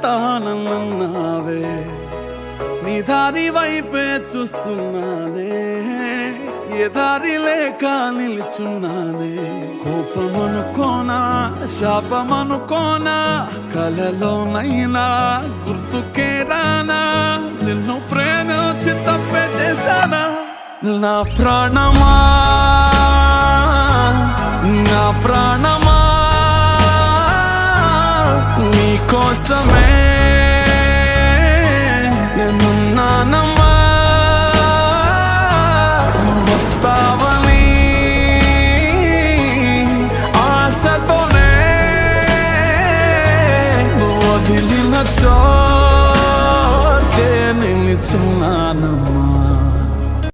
వస్తానన్నావే, నీ దారి వైపే చూస్తున్నానే, ఏ దారి లేక నిలుచున్నానే. కోపమనుకోనా శాపమనుకోనా, కలలోనైనా గుర్తుకే రానా, నిన్ను ప్రేమించి తప్పే చేశానా. నా ప్రాణమా నా ప్రాణమా నీ కోసమే నేనున్నానమ్మా, నువ్వు వస్తావని ఆశతోనే, నువ్వు వదిలిన చోటే నిలుచున్నానమ్మా.